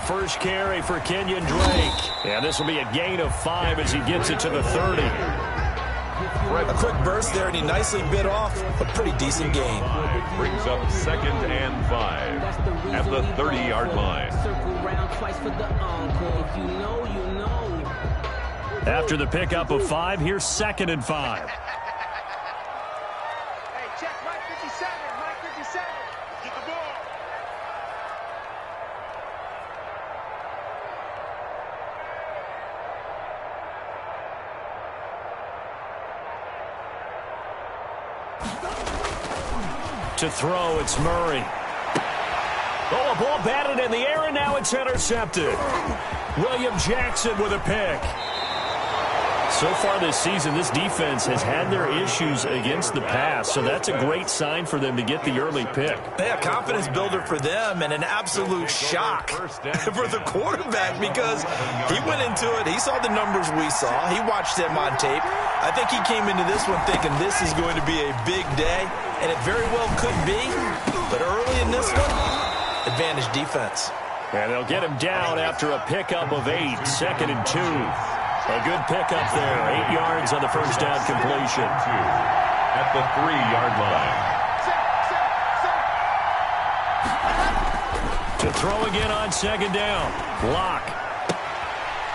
first carry for Kenyon Drake. And this will be a gain of 5 as he gets it to the 30. A quick burst there, and he nicely bit off a pretty decent gain. Brings up 2nd and 5 at the 30-yard line. After the pickup of 5, here's 2nd and 5. Hey, check Mike 57, Mike 57. Get the ball. To throw, it's Murray. Oh, a ball batted in the air, and now it's intercepted. William Jackson with a pick. So far this season, this defense has had their issues against the pass, so that's a great sign for them to get the early pick. Yeah, confidence builder for them, and an absolute shock for the quarterback because he went into it. He saw the numbers we saw. He watched them on tape. I think he came into this one thinking this is going to be a big day, and it very well could be. But early in this one, advantage defense. And they'll get him down after a pickup of 8, 2nd and 2. A good pickup there, 8 yards on the first down completion. At the 3-yard line. To throw again on 2nd down. Lock.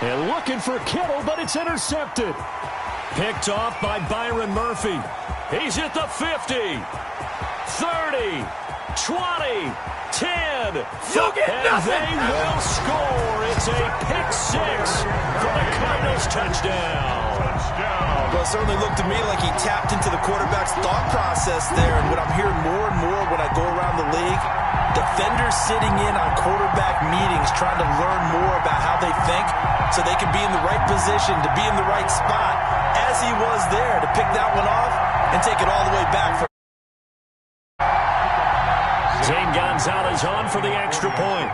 And looking for Kittle, but it's intercepted. Picked off by Byron Murphy. He's at the 50, 30, 20, 10, and they will score. It's a pick 6 for the Cardinals touchdown. Well, it certainly looked to me like he tapped into the quarterback's thought process there. And what I'm hearing more and more when I go around the league, defenders sitting in on quarterback meetings trying to learn more about how they think so they can be in the right position to be in the right spot as he was there to pick that one off and take it all the way back. Zane Gonzalez on for the extra point.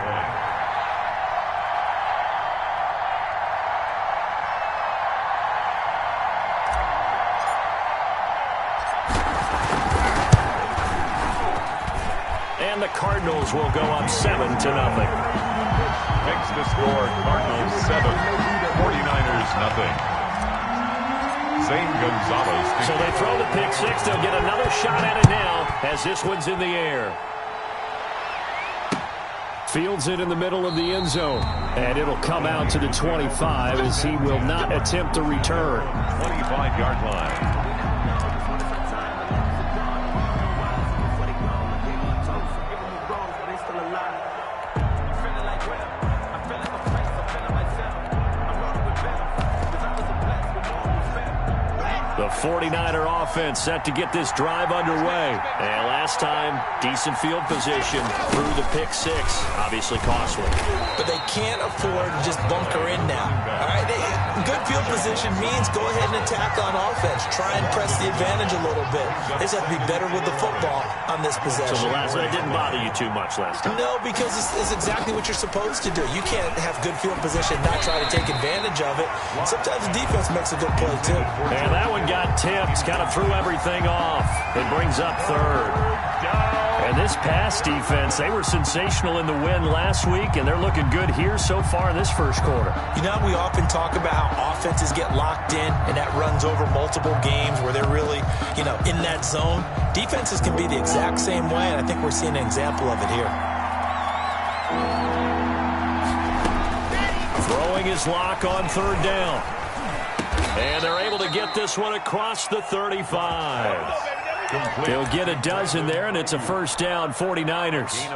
And the Cardinals will go up 7-0. Next to score, Cardinals 7, 49ers nothing. Zane Gonzalez. So they throw the pick 6. They'll get another shot at it now as this one's in the air. Fields it in the middle of the end zone. And it'll come out to the 25 as he will not attempt to return. 25-yard line. The 49er offense set to get this drive underway. And last time, decent field position through the pick 6. Obviously costly. But they can't afford to just bunker in now. All right, good field position means go ahead and attack on offense. Try and press the advantage a little bit. They just have to be better with the football on this possession. So the last one didn't bother you too much last time? No, because it's exactly what you're supposed to do. You can't have good field position, not try to take advantage of it. Sometimes the defense makes a good play, too. And that one got tipped, kind of threw everything off. It brings up 3rd. And this pass defense, they were sensational in the win last week, and they're looking good here so far in this first quarter. You know, we often talk about how offenses get locked in, and that runs over multiple games where they're really, in that zone. Defenses can be the exact same way, and I think we're seeing an example of it here. Throwing his lock on 3rd down. And they're able to get this one across the 35. They'll get a dozen there, and it's a first down, 49ers.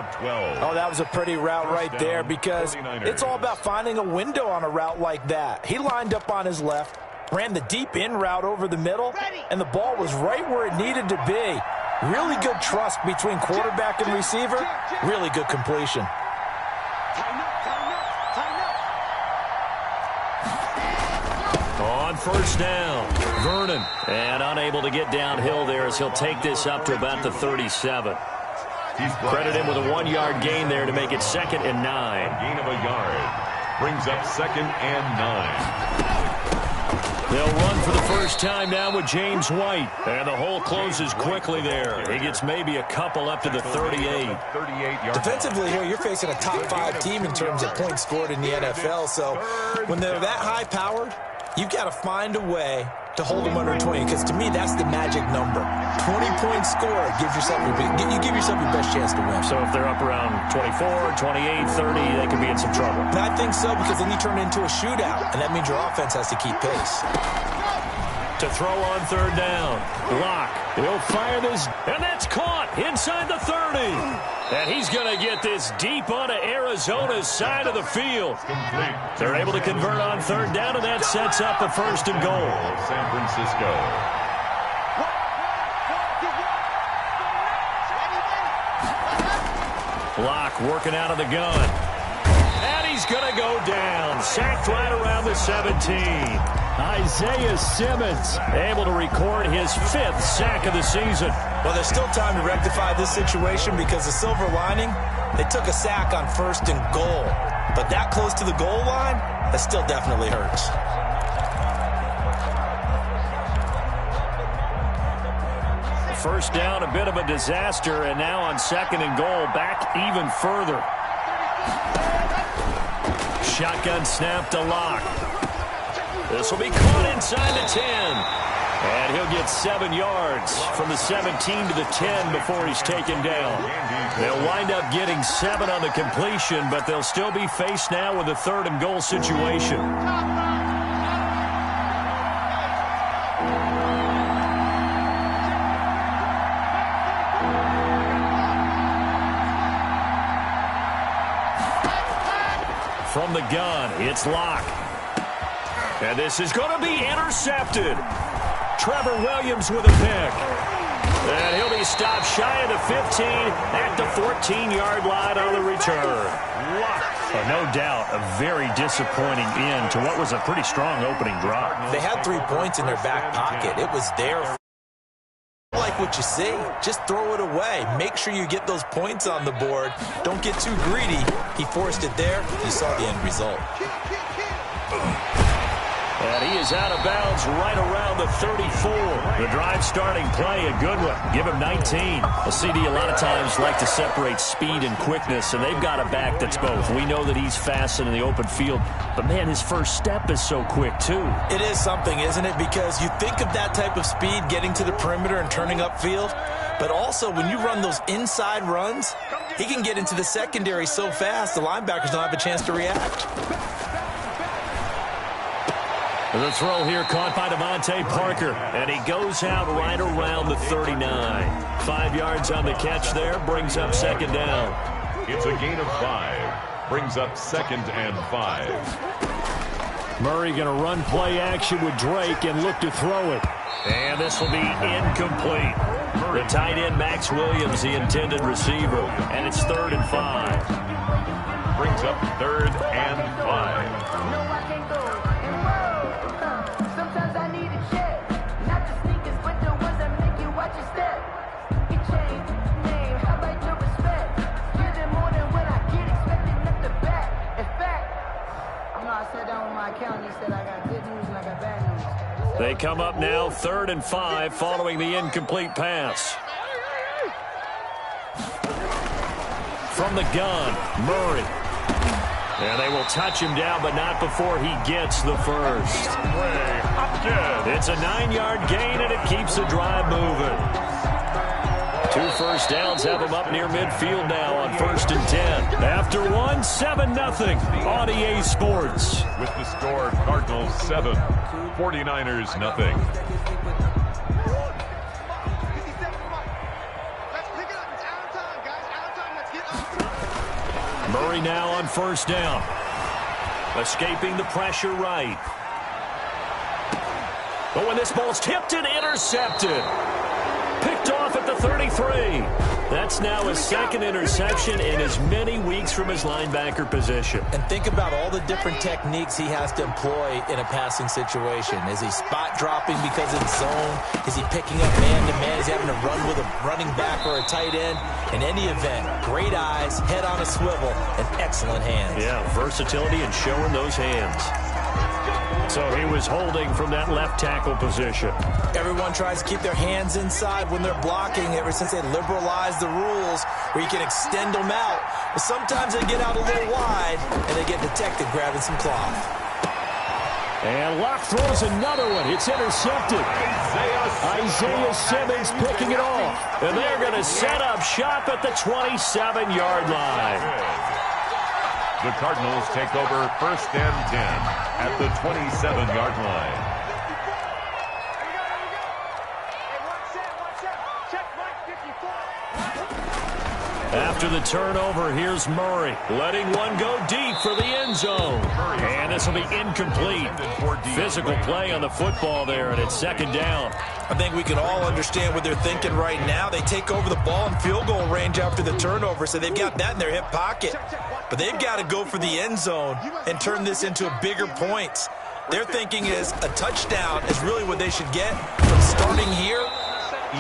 Oh, that was a pretty route right there because it's all about finding a window on a route like that. He lined up on his left, ran the deep in route over the middle, and the ball was right where it needed to be. Really good trust between quarterback and receiver. Really good completion. On first down, Vernon. And unable to get downhill there as he'll take this up to about the 37. Credit him with a 1-yard gain there to make it 2nd and 9. Gain of a yard. Brings up 2nd and 9. They'll run for the first time now with James White. And the hole closes quickly there. He gets maybe a couple up to the 38. Defensively here, you're facing a top 5 team in terms of points scored in the NFL. So when they're that high-powered, you've got to find a way to hold them under 20, because to me, that's the magic number. 20 points scored gives yourself you give yourself your best chance to win. So if they're up around 24, 28, 30, they could be in some trouble. And I think so, because then you turn it into a shootout, and that means your offense has to keep pace. To throw on third down. Block. He'll fire this, and that's caught inside the 30. And he's going to get this deep onto Arizona's side of the field. They're able to convert on third down, and that sets up a first and goal. San Francisco. Block working out of the gun. And he's going to go down. Sacked right around the 17. Isaiah Simmons able to record his 5th sack of the season. Well, there's still time to rectify this situation, because the silver lining, they took a sack on first and goal. But that close to the goal line, that still definitely hurts. First down, a bit of a disaster, and now on second and goal, back even further. Shotgun snap to Locke. This will be caught inside the 10. And he'll get 7 yards from the 17 to the 10 before he's taken down. They'll wind up getting 7 on the completion, but they'll still be faced now with a third and goal situation. From the gun, it's Locke. And this is going to be intercepted. Trevor Williams with a pick. And he'll be stopped shy of the 15 at the 14-yard line on the return. No doubt a very disappointing end to what was a pretty strong opening drive. They had 3 points in their back pocket. It was there. Like what you see, just throw it away. Make sure you get those points on the board. Don't get too greedy. He forced it there. You saw the end result. And he is out of bounds right around the 34. The drive starting play, a good one. Give him 19. A CD a lot of times like to separate speed and quickness, and they've got a back that's both. We know that he's fast in the open field, but, man, his first step is so quick, too. It is something, isn't it? Because you think of that type of speed getting to the perimeter and turning upfield, but also when you run those inside runs, he can get into the secondary so fast the linebackers don't have a chance to react. The throw here caught by Devontae Parker, and he goes out right around the 39. 5 yards on the catch there, brings up second down. It's a gain of 5. Brings up 2nd and 5. Murray going to run play action with Drake and look to throw it. And this will be incomplete. The tight end, Max Williams, the intended receiver, and it's 3rd and 5. Brings up 3rd and 5. They come up now 3rd and 5 following the incomplete pass. From the gun, Murray. And they will touch him down, but not before he gets the first. It's a 9-yard gain, and it keeps the drive moving. 2 first downs have them up near midfield now on 1st and 10. After 1, 7-0 on EA Sports. With the score, Cardinals 7, 49ers 0. Murray now on 1st down. Escaping the pressure right. But when this ball's tipped and intercepted. Picked off at the 33. That's now his 2nd interception in as many weeks from his linebacker position. And think about all the different techniques he has to employ in a passing situation. Is he spot dropping because it's zone? Is he picking up man-to-man? Is he having to run with a running back or a tight end? In any event, great eyes, head on a swivel, and excellent hands. Yeah, versatility and showing those hands. So he was holding from that left tackle position. Everyone tries to keep their hands inside when they're blocking ever since they liberalized the rules where you can extend them out. But sometimes they get out a little wide and they get detected grabbing some cloth. And Locke throws another one. It's intercepted. Isaiah Simmons picking it off. And they're going to set up shop at the 27-yard line. The Cardinals take over 1st and 10 at the 27-yard line. After the turnover, here's Murray, letting one go deep for the end zone. And this will be incomplete. Physical play on the football there, and it's 2nd down. I think we can all understand what they're thinking right now. They take over the ball in field goal range after the turnover, so they've got that in their hip pocket. But they've got to go for the end zone and turn this into a bigger point. Their thinking is a touchdown is really what they should get from starting here.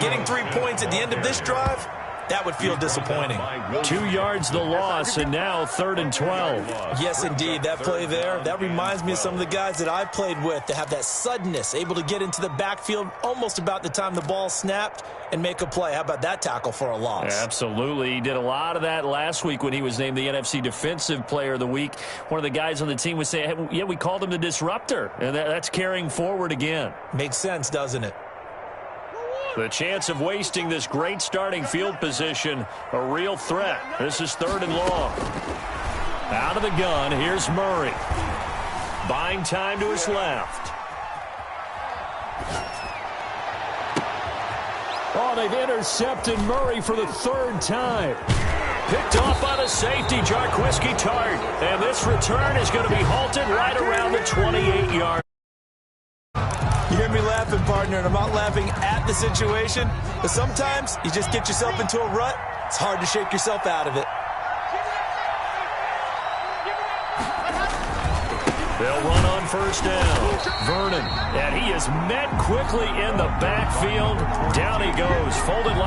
Getting 3 points at the end of this drive, that would feel disappointing. 2 yards the loss, and now 3rd and 12. Yes, indeed. That play there, that reminds me of some of the guys that I played with to have that suddenness, able to get into the backfield almost about the time the ball snapped and make a play. How about that tackle for a loss? Absolutely. He did a lot of that last week when he was named the NFC Defensive Player of the Week. One of the guys on the team would say, hey, yeah, we called him the disruptor, and that's carrying forward again. Makes sense, doesn't it? The chance of wasting this great starting field position, a real threat. This is 3rd and long. Out of the gun, here's Murray. Buying time to his left. Oh, they've intercepted Murray for the 3rd time. Picked off by the safety, Jarquiski Tart. And this return is going to be halted right around the 28-yard. You hear me laughing, partner, and I'm not laughing at the situation, but sometimes you just get yourself into a rut. It's hard to shake yourself out of it. They'll run on 1st down. Vernon, and he is met quickly in the backfield. Down he goes, folded.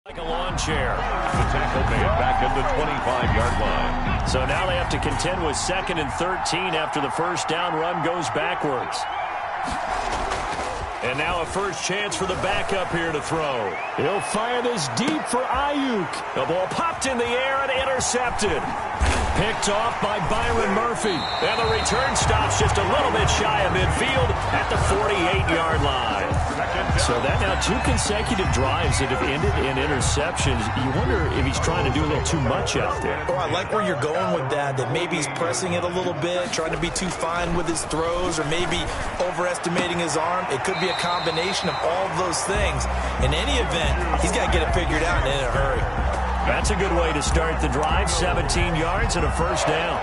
Like a lawn chair. The tackle made back at the 25-yard line. So now they have to contend with 2nd and 13 after the 1st down run goes backwards. And now a first chance for the backup here to throw. He'll fire this deep for Ayuk. The ball popped in the air and intercepted. Picked off by Byron Murphy. And the return stops just a little bit shy of midfield at the 48-yard line. So that now 2 consecutive drives that have ended in interceptions. You wonder if he's trying to do a little too much out there. Oh, I like where you're going with that maybe he's pressing it a little bit, trying to be too fine with his throws, or maybe overestimating his arm. It could be a combination of all of those things. In any event, he's got to get it figured out and in a hurry. That's a good way to start the drive. 17 yards and a 1st down.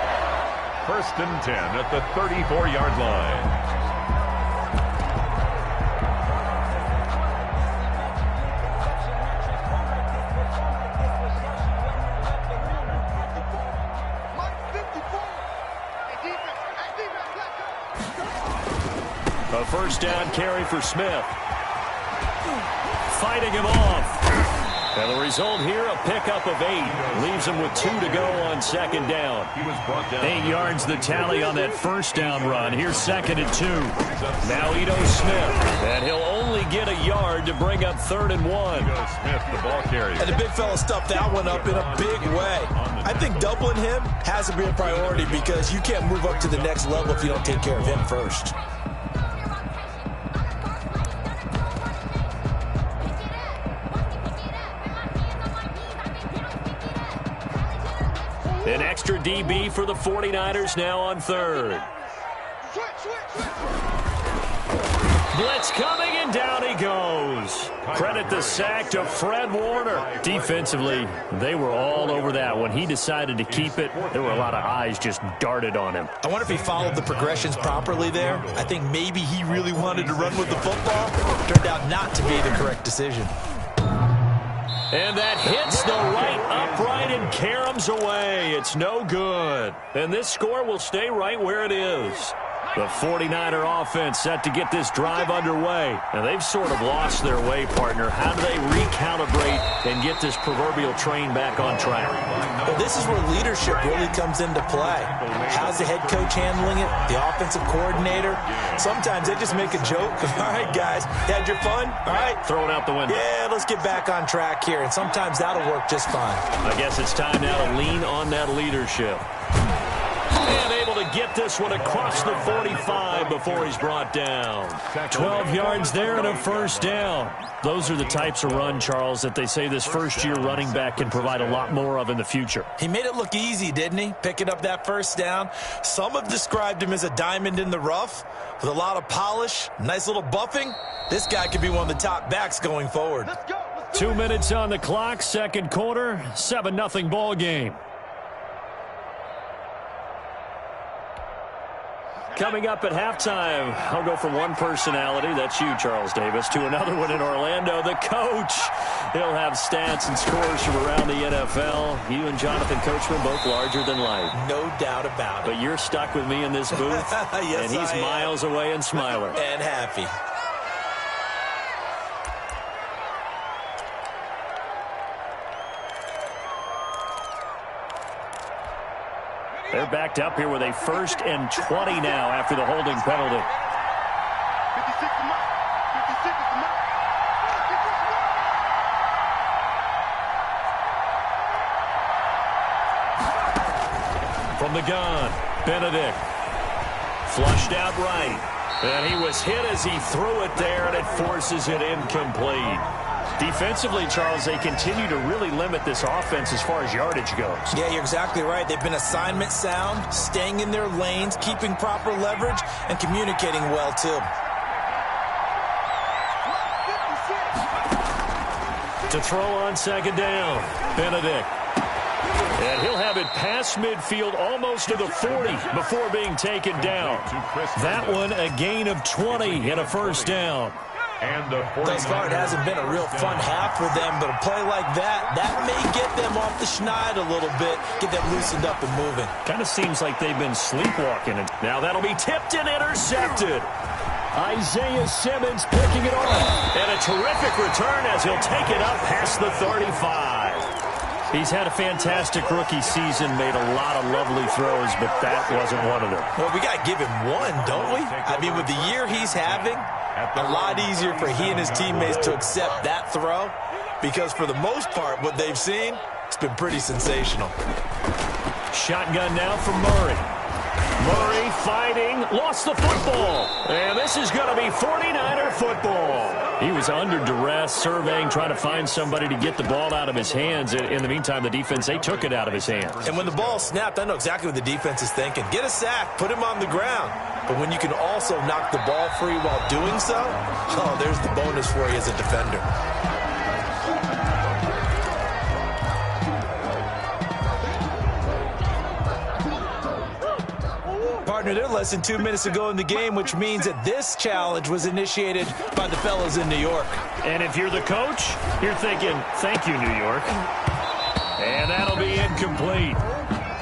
1st and 10 at the 34-yard line. A 1st down carry for Smith. Fighting him off. And the result here, a pickup of 8. Leaves him with 2 to go on 2nd down. 8 yards the tally on that 1st down run. Here's 2nd and 2. Now Ito Smith. And he'll only get a yard to bring up 3rd and 1. Smith, the ball carrier. And the big fella stuffed that one up in a big way. I think doubling him has to be a priority because you can't move up to the next level if you don't take care of him first. An extra DB for the 49ers now on 3rd. Blitz coming, and down he goes. Credit the sack to Fred Warner. Defensively, they were all over that. When he decided to keep it, there were a lot of eyes just darted on him. I wonder if he followed the progressions properly there. I think maybe he really wanted to run with the football. Turned out not to be the correct decision. And that hits the right upright and caroms away. It's no good. And this score will stay right where it is. The 49er offense set to get this drive underway. And they've sort of lost their way, partner. How do they recalibrate and get this proverbial train back on track? Well, this is where leadership really comes into play. How's the head coach handling it? The offensive coordinator? Sometimes they just make a joke. All right, guys, you had your fun? All right. Throw it out the window. Yeah, let's get back on track here. And sometimes that'll work just fine. I guess it's time now to lean on that leadership. And able to get this one across the 45 before he's brought down. 12 yards there and a first down. Those are the types of run, Charles, that they say this first-year running back can provide a lot more of in the future. He made it look easy, didn't he? Picking up that first down. Some have described him as a diamond in the rough with a lot of polish, nice little buffing. This guy could be one of the top backs going forward. 2 minutes on the clock, second quarter, 7-0 ball game. Coming up at halftime, I'll go from one personality, that's you, Charles Davis, to another one in Orlando, the coach. He'll have stats and scores from around the NFL. You and Jonathan Coachman both larger than life. No doubt about it. But you're stuck with me in this booth, yes, and he's miles away and smiling. And happy. They're backed up here with a 1st and 20 now after the holding penalty. 56 to mark. 56 to mark. From the gun, Benedict. Flushed out right. And he was hit as he threw it there, and it forces it incomplete. Defensively, Charles, they continue to really limit this offense as far as yardage goes. Yeah, you're exactly right. They've been assignment sound, staying in their lanes, keeping proper leverage, and communicating well, too. To throw on second down, Benedict. And he'll have it past midfield almost to the 40 before being taken down. That one a gain of 20 and a first down. And the Thus far, it hasn't been a real fun half for them, but a play like that may get them off the schneid a little bit, get them loosened up and moving. Kind of seems like they've been sleepwalking. And now that'll be tipped and intercepted. Isaiah Simmons picking it off. And a terrific return as he'll take it up past the 35. He's had a fantastic rookie season, made a lot of lovely throws, but that wasn't one of them. Well, we got to give him one, don't we? I mean, with the year he's having, a lot easier for he and his teammates to accept that throw because for the most part, what they've seen, it's been pretty sensational. Shotgun now from Murray. Murray fighting, lost the football. And this is going to be 49er football. He was under duress, surveying, trying to find somebody to get the ball out of his hands. In the meantime, the defense, they took it out of his hands. And when the ball snapped, I know exactly what the defense is thinking. Get a sack, put him on the ground. But when you can also knock the ball free while doing so, oh, there's the bonus for you as a defender. Partner, they're less than 2 minutes ago in the game, which means that this challenge was initiated by the fellas in New York. And if you're the coach, you're thinking, thank you, New York. And that'll be incomplete.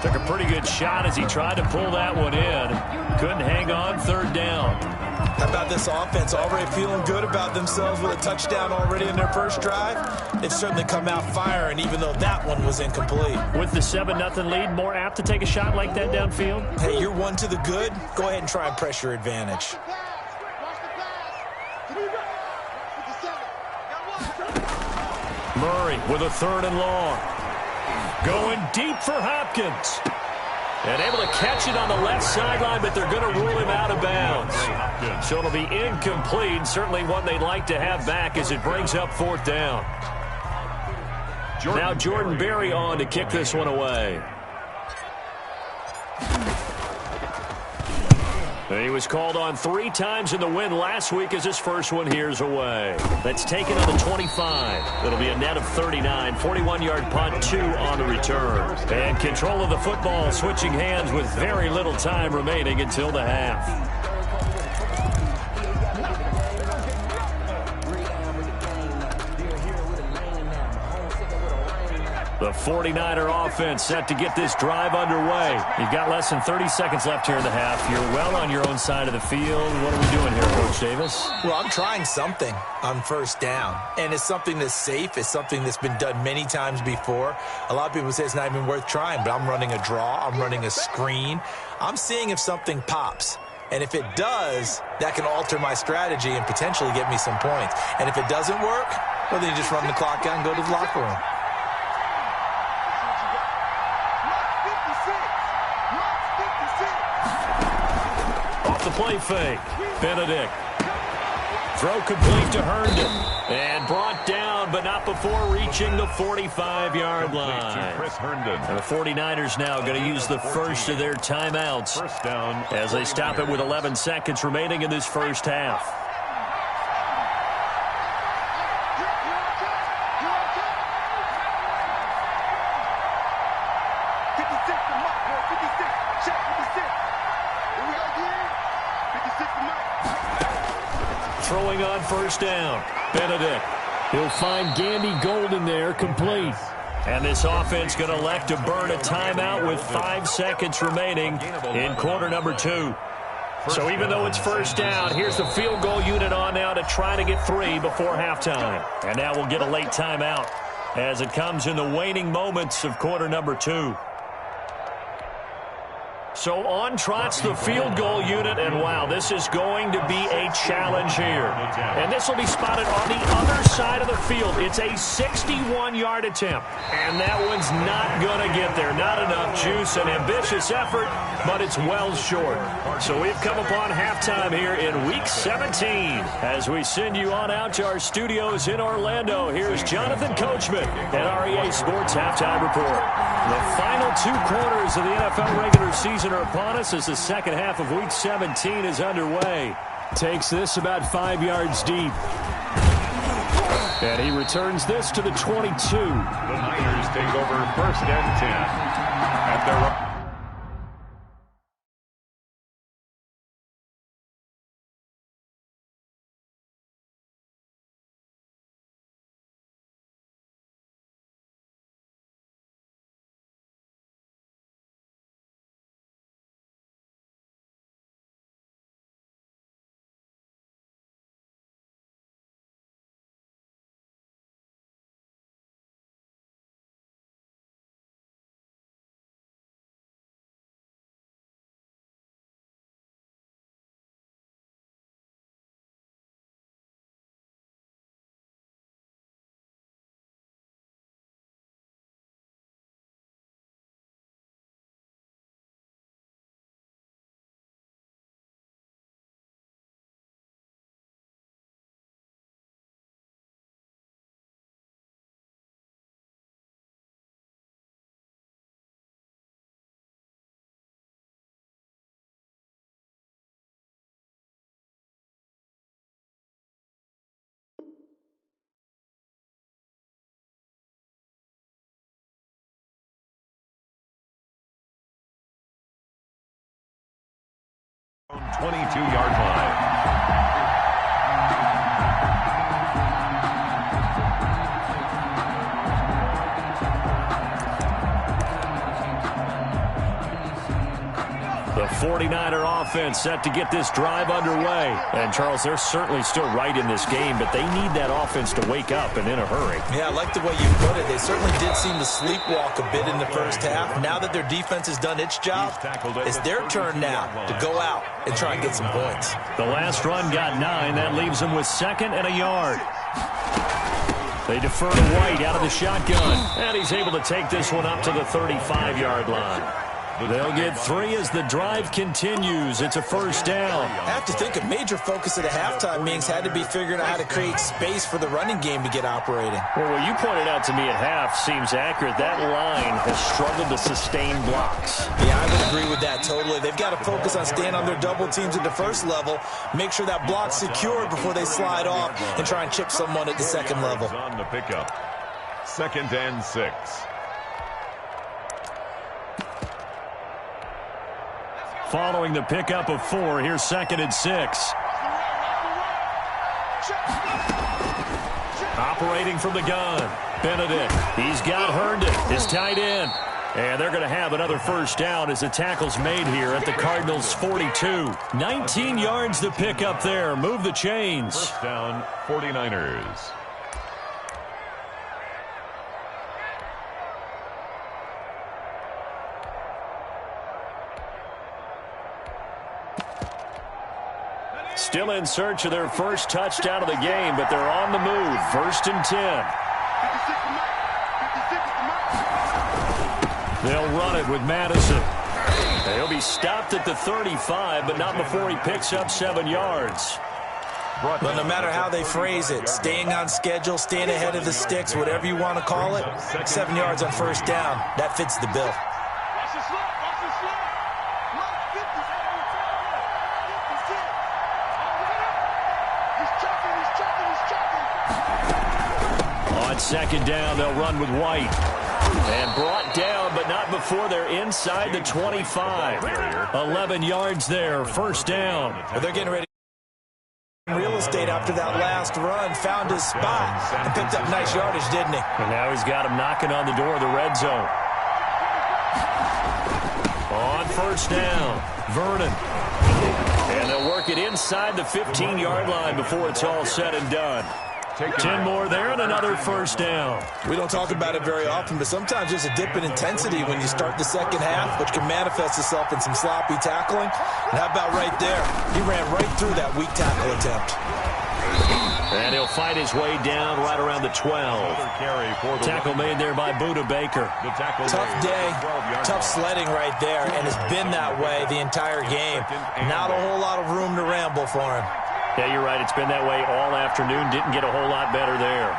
Took a pretty good shot as he tried to pull that one in. Couldn't hang on, third down. How about this offense already feeling good about themselves with a touchdown already in their first drive? They've certainly come out firing, even though that one was incomplete. With the 7-0 lead, more apt to take a shot like that downfield? Hey, you're one to the good. Go ahead and try and press your advantage. Murray with a 3rd and long. Going deep for Hopkins. And able to catch it on the left sideline, but they're going to rule him out of bounds. So it'll be incomplete. Certainly one they'd like to have back as it brings up 4th down. Now Jordan Berry on to kick this one away. He was called on 3 times in the win last week as his first one here's away. That's taken on the 25. It'll be a net of 39. 41-yard punt, 2 on the return. And control of the football switching hands with very little time remaining until the half. The 49er offense set to get this drive underway. You've got less than 30 seconds left here in the half. You're well on your own side of the field. What are we doing here, Coach Davis? Well, I'm trying something on first down, and it's something that's safe. It's something that's been done many times before. A lot of people say it's not even worth trying, but I'm running a draw. I'm running a screen. I'm seeing if something pops. And if it does, that can alter my strategy and potentially get me some points. And if it doesn't work, well, then you just run the clock out and go to the locker room. Off the play fake. Benedict. Throw complete to Herndon. And brought down, but not before reaching the 45-yard line. Chris Herndon. And the 49ers now going to use the first of their timeouts. First down. As they stop it with 11 seconds remaining in this first half. Throwing on first down. Benedict. He'll find Gandy Golden there, complete. And this offense going to elect to burn a timeout with 5 seconds remaining in quarter number 2. So even though it's first down, here's the field goal unit on now to try to get 3 before halftime. And now we'll get a late timeout as it comes in the waning moments of quarter number 2. So on trots the field goal unit, and wow, this is going to be a challenge here. And this will be spotted on the other side of the field. It's a 61-yard attempt, and that one's not going to get there. Not enough juice, an ambitious effort, but it's well short. So we've come upon halftime here in Week 17. As we send you on out to our studios in Orlando, here's Jonathan Coachman at REA Sports Halftime Report. The final 2 quarters of the NFL regular season are upon us as the second half of Week 17 is underway. Takes this about 5 yards deep. And he returns this to the 22. The Niners take over first and 10 at their... own 22-yard line. The 49er offense set to get this drive underway. And, Charles, they're certainly still right in this game, but they need that offense to wake up and in a hurry. Yeah, I like the way you put it. They certainly did seem to sleepwalk a bit in the first half. Now that their defense has done its job, it's their turn now to go out and try and get some points. The last run got 9. That leaves them with 2nd and a yard. They defer to White out of the shotgun. And he's able to take this one up to the 35-yard line. They'll get 3 as the drive continues. It's a first down. I have to think a major focus of the halftime meetings had to be figuring out how to create space for the running game to get operating. Well, what you pointed out to me at half seems accurate. That line has struggled to sustain blocks. Yeah, I would agree with that totally. They've got to focus on staying on their double teams at the first level, make sure that block's secured before they slide off and try and chip someone at the second level. On the pickup. 2nd and 6. Following the pickup of 4, here's 2nd and 6. Operating from the gun. Benedict. He's got Herndon. tight end. And they're going to have another first down as the tackle's made here at the Cardinals' 42. 19 yards to pick up there. Move the chains. First down, 49ers. Still in search of their first touchdown of the game, but they're on the move. First and 10. They'll run it with Madison. He'll be stopped at the 35, but not before he picks up 7 yards. But no matter how they phrase it, staying on schedule, staying ahead of the sticks, whatever you want to call it, 7 yards on first down, that fits the bill. On second down, they'll run with White. And brought down, but not before they're inside the 25. 11 yards there, first down. Well, they're getting ready. Real estate after that last run, found his spot, and picked up nice yardage, didn't he? And now he's got him knocking on the door of the red zone. On first down, Vernon. And they'll work it inside the 15-yard line before it's all said and done. 10 more there and another first down. We don't talk about it very often, but sometimes there's a dip in intensity when you start the second half, which can manifest itself in some sloppy tackling. And how about right there? He ran right through that weak tackle attempt. And he'll fight his way down right around the 12. Tackle made there by Buda Baker. Tough day, tough sledding right there, and it's been that way the entire game. Not a whole lot of room to ramble for him. Yeah, you're right. It's been that way all afternoon. Didn't get a whole lot better there.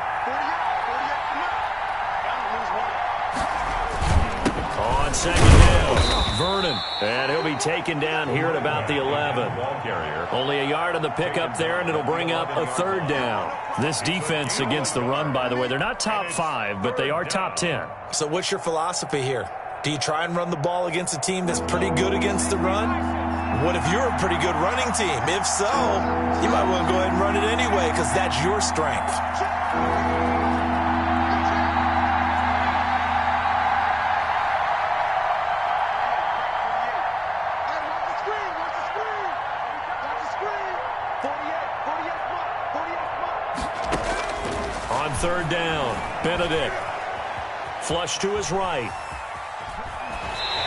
On second down, Vernon. And he'll be taken down here at about the 11. Only a yard on the pickup there, and it'll bring up a third down. This defense against the run, by the way, they're not top 5, but they are top 10. So what's your philosophy here? Do you try and run the ball against a team that's pretty good against the run? What if you're a pretty good running team? If so, you might want to go ahead and run it anyway because that's your strength. On third down, Benedict. Flush to his right.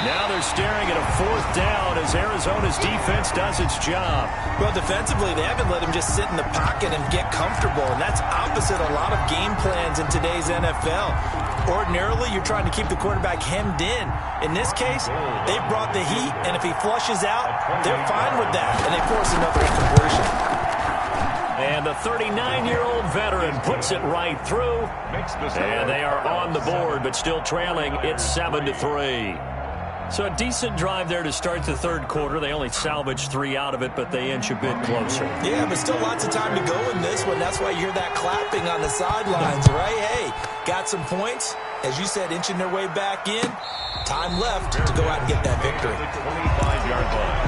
Now they're staring at a fourth down as Arizona's defense does its job. Well, defensively, they haven't let him just sit in the pocket and get comfortable, and that's opposite a lot of game plans in today's NFL. Ordinarily, you're trying to keep the quarterback hemmed in. In this case, they brought the heat, and if he flushes out, they're fine with that, and they force another incompletion. And the 39-year-old veteran puts it right through, and they are on the board, but still trailing. It's 7-3. So a decent drive there to start the third quarter. They only salvaged 3 out of it, but they inch a bit closer. Yeah, but still lots of time to go in this one. That's why you hear that clapping on the sidelines, right? Hey, got some points. As you said, inching their way back in. Time left to go out and get that victory. 25-yard line.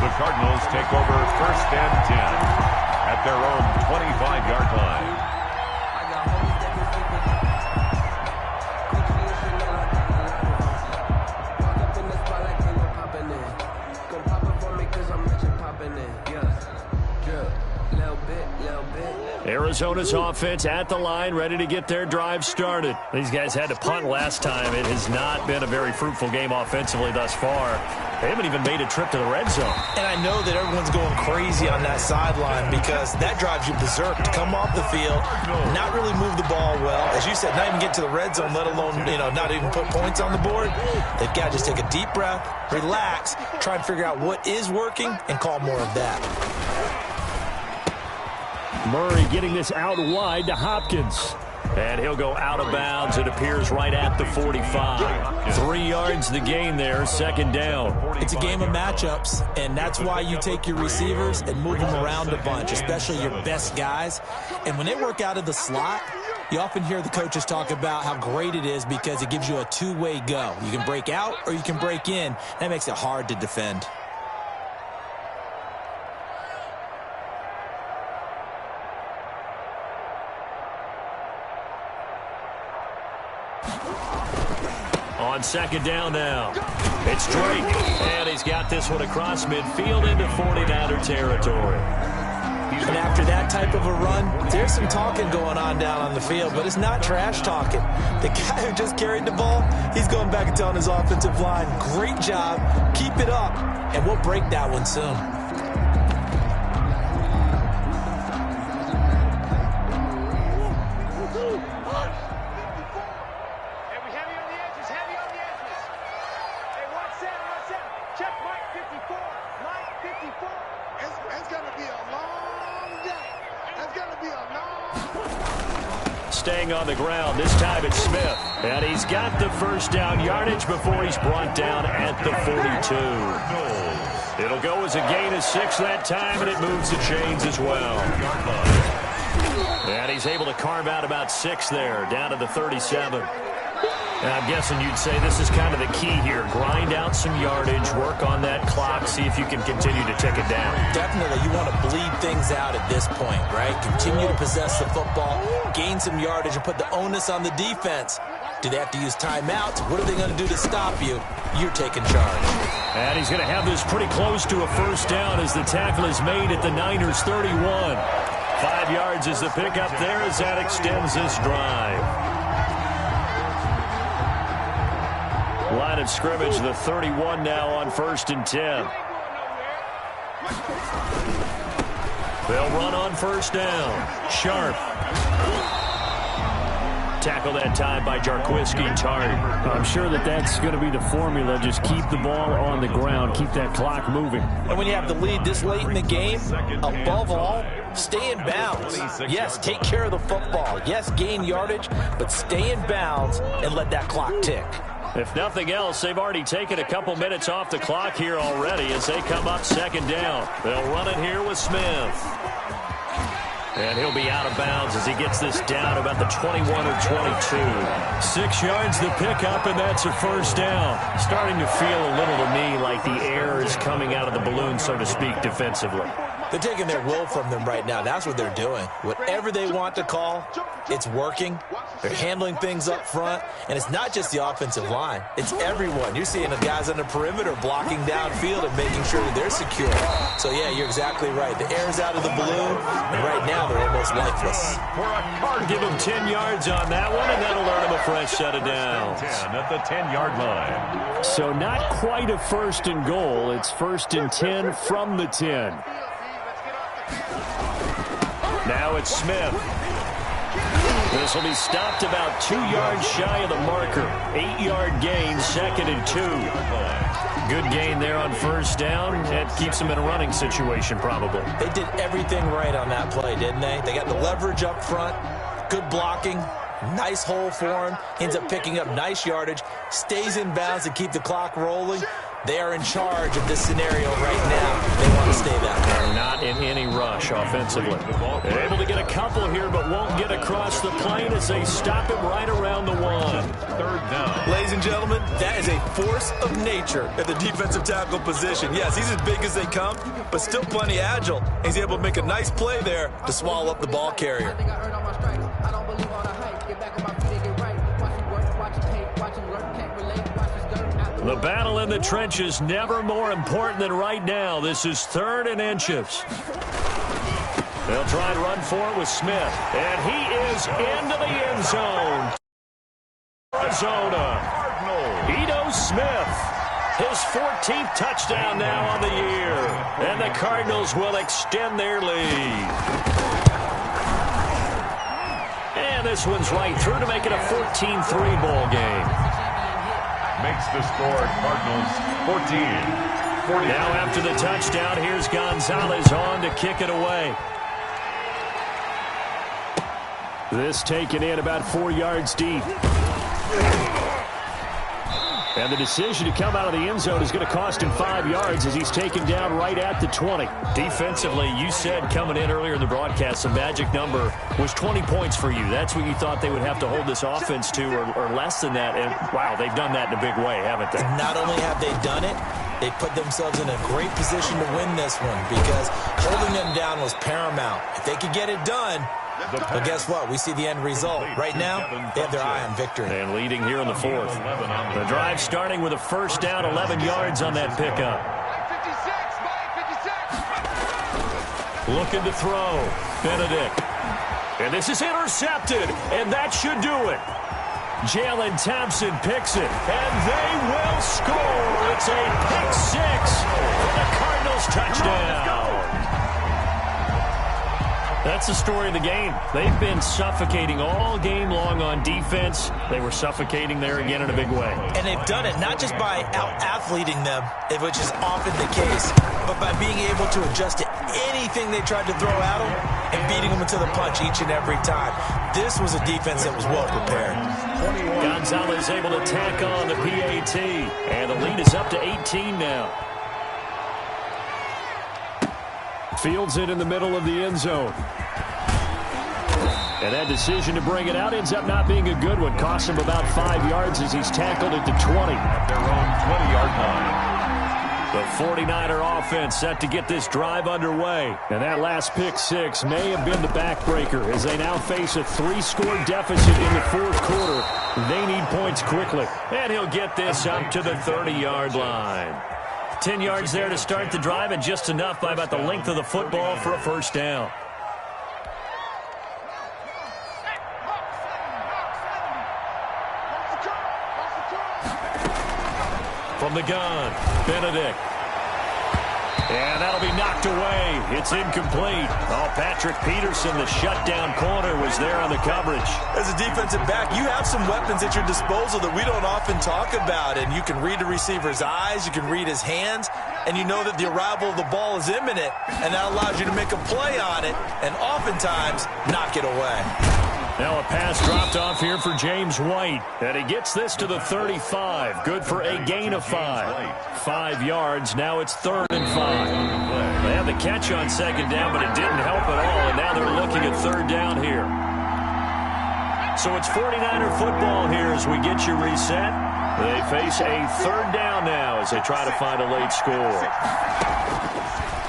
The Cardinals take over first and 10 at their own 25-yard line. Arizona's offense at the line, ready to get their drive started. These guys had to punt last time. It has not been a very fruitful game offensively thus far. They haven't even made a trip to the red zone. And I know that everyone's going crazy on that sideline because that drives you berserk to come off the field, not really move the ball well. As you said, not even get to the red zone, let alone, not even put points on the board. They've got to just take a deep breath, relax, try and figure out what is working, and call more of that. Murray getting this out wide to Hopkins. And he'll go out of bounds. It appears right at the 45. 3 yards the gain there, second down. It's a game of matchups, and that's why you take your receivers and move them around a bunch, especially your best guys. And when they work out of the slot, you often hear the coaches talk about how great it is because it gives you a two-way go. You can break out or you can break in. That makes it hard to defend. On second down now. It's Drake, and he's got this one across midfield into 49er territory. And after that type of a run, there's some talking going on down on the field, but it's not trash talking. The guy who just carried the ball, he's going back and telling his offensive line, great job, keep it up, and we'll break that one soon. Staying on the ground, this time it's Smith. And he's got the first down yardage before he's brought down at the 42. It'll go as a gain of 6 that time, and it moves the chains as well. And he's able to carve out about 6 there, down to the 37. And I'm guessing you'd say this is kind of the key here. Grind out some yardage, work on that clock, see if you can continue to tick it down. Definitely. You want to bleed things out at this point, right? Continue to possess the football, gain some yardage, and put the onus on the defense. Do they have to use timeouts? What are they going to do to stop you? You're taking charge. And he's going to have this pretty close to a first down as the tackle is made at the Niners' 31. 5 yards is the pickup there as that extends this drive. Line of scrimmage, the 31 now on 1st and 10. They'll run on first down. Sharp. Tackle that time by Jarquiski Tardy. I'm sure that's going to be the formula. Just keep the ball on the ground. Keep that clock moving. And when you have the lead this late in the game, above all, stay in bounds. Yes, take care of the football. Yes, gain yardage, but stay in bounds and let that clock tick. If nothing else, they've already taken a couple minutes off the clock here already as they come up second down. They'll run it here with Smith. And he'll be out of bounds as he gets this down about the 21 or 22. 6 yards the pickup, and that's a first down. Starting to feel a little to me like the air is coming out of the balloon, so to speak, defensively. They're taking their will from them right now. That's what they're doing. Whatever they want to call, it's working. They're handling things up front, and it's not just the offensive line. It's everyone. You're seeing the guys on the perimeter blocking downfield and making sure that they're secure. So, yeah, you're exactly right. The air's out of the balloon, and right now they're almost lifeless. Give them 10 yards on that one, and that'll earn them a fresh set of downs. 10 at the 10-yard line. So not quite a 1st and goal. It's 1st and 10 from the 10. Now it's Smith. This will be stopped about 2 yards shy of the marker. 8-yard gain, 2nd and 2. Good gain there on first down. That keeps them in a running situation probably. They did everything right on that play, didn't they? They got the leverage up front, good blocking, nice hole for him. Ends up picking up nice yardage, stays in bounds to keep the clock rolling. They are in charge of this scenario right now. They want to stay that way. They're not in any rush offensively. They're able to get a couple here, but won't get across the plane as they stop it right around the 1. 3rd down. Ladies and gentlemen, that is a force of nature at the defensive tackle position. Yes, he's as big as they come, but still plenty agile. He's able to make a nice play there to swallow up the ball carrier. The battle in the trenches never more important than right now. This is 3rd and inches. They'll try and run for it with Smith. And he is into the end zone. Arizona. Ito Smith. His 14th touchdown now on the year. And the Cardinals will extend their lead. And this one's right through to make it a 14-3 ball game. Makes the score Cardinals 14. Now after the touchdown, here's Gonzalez on to kick it away. This taken in about 4 yards deep. And the decision to come out of the end zone is going to cost him 5 yards as he's taken down right at the 20. Defensively, you said coming in earlier in the broadcast, the magic number was 20 points for you. That's what you thought they would have to hold this offense to or less than that. And, wow, they've done that in a big way, haven't they? And not only have they done it, they put themselves in a great position to win this one because holding them down was paramount. If they could get it done, But guess what? We see the end result. Right now, they have their eye on victory. And leading here in the fourth. The drive starting with a first down, 11 yards on that pickup. Looking to throw. Benedict. And this is intercepted, and that should do it. Jalen Thompson picks it, and they will score. It's a pick six for the Cardinals touchdown. That's the story of the game. They've been suffocating all game long on defense. They were suffocating there again in a big way. And they've done it not just by out-athleting them, which is often the case, but by being able to adjust to anything they tried to throw at them and beating them into the punch each and every time. This was a defense that was well prepared. Gonzalez able to tack on the PAT, and the lead is up to 18 now. Fields it in the middle of the end zone. And that decision to bring it out ends up not being a good one. Costs him about 5 yards as he's tackled at the 20. At their own 20-yard line. The 49er offense set to get this drive underway. And that last pick six may have been the backbreaker as they now face a 3-score deficit in the fourth quarter. They need points quickly. And he'll get this up to the 30-yard line. 10 yards there to start the drive, and just enough by about the length of the football for a first down. From the gun, Benedict. And that'll be knocked away. It's incomplete. Oh, Patrick Peterson, the shutdown corner, was there on the coverage. As a defensive back, you have some weapons at your disposal that we don't often talk about. And you can read the receiver's eyes, you can read his hands, and you know that the arrival of the ball is imminent, and that allows you to make a play on it and oftentimes knock it away. Now a pass dropped off here for James White. And he gets this to the 35. Good for a gain of 5. 5 yards. Now it's 3rd and 5. They had the catch on second down, but it didn't help at all. And now they're looking at 3rd down here. So it's 49er football here as we get you reset. They face a 3rd down now as they try to find a late score.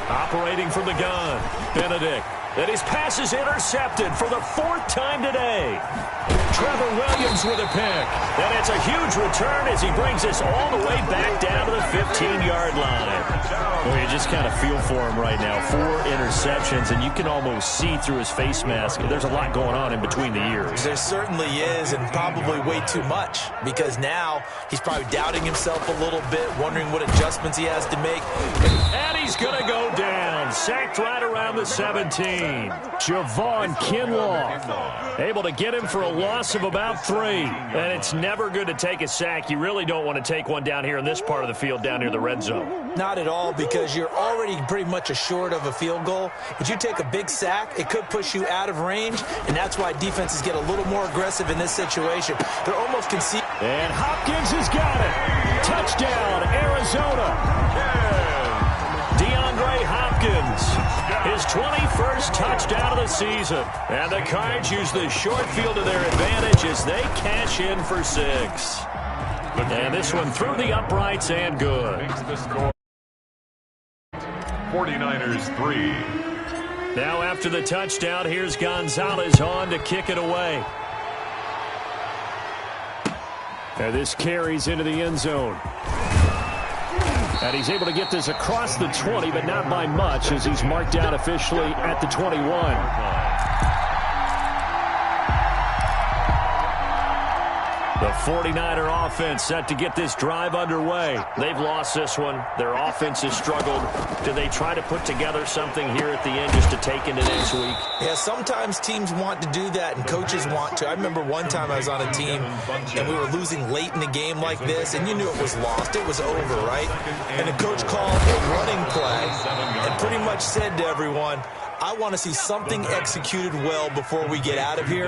Operating from the gun, Benedict. And his pass is intercepted for the 4th time today. Trevor Williams with a pick. And it's a huge return as he brings us all the way back down to the 15-yard line. Well, you just kind of feel for him right now. 4 interceptions, and you can almost see through his face mask. There's a lot going on in between the ears. There certainly is, and probably way too much, because now he's probably doubting himself a little bit, wondering what adjustments he has to make. And he's going to go down. Sacked right around the 17. Javon Kinlaw able to get him for a loss of about 3. And it's never good to take a sack. You really don't want to take one down here in this part of the field, down near the red zone. Not at all, because you're already pretty much assured of a field goal. But you take a big sack, it could push you out of range, and that's why defenses get a little more aggressive in this situation. They're almost conceding. And Hopkins has got it. Touchdown, Arizona. DeAndre Hopkins, his 21st touchdown of the season. And the Cards use the short field to their advantage as they cash in for 6. And this one through the uprights and good. 49ers 3. Now after the touchdown, here's Gonzalez on to kick it away. And this carries into the end zone. And he's able to get this across the 20, but not by much, as he's marked out officially at the 21. The 49er offense set to get this drive underway. They've lost this one. Their offense has struggled. Do they try to put together something here at the end just to take into next week? Yeah, sometimes teams want to do that, and coaches want to. I remember one time I was on a team, and we were losing late in a game like this, and you knew it was lost. It was over, right? And the coach called a running play and pretty much said to everyone, I want to see something executed well before we get out of here.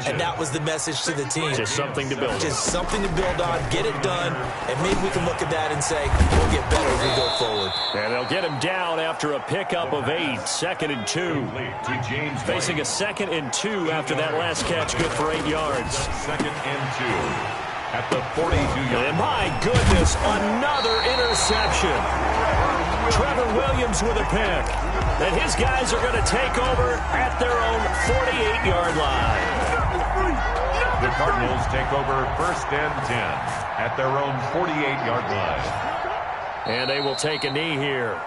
And that was the message to the team. Just something to build on. Just something to build on, get it done, and maybe we can look at that and say, we'll get better as we go forward. And they'll get him down after a pickup of 8, 2nd and 2. Facing a 2nd and 2 after that last catch, good for 8 yards. 2nd and 2. At the 42-yard line. And my goodness, another interception. Trevor Williams with a pick. And his guys are going to take over at their own 48-yard line. The Cardinals take over 1st and 10 at their own 48-yard line. And they will take a knee here.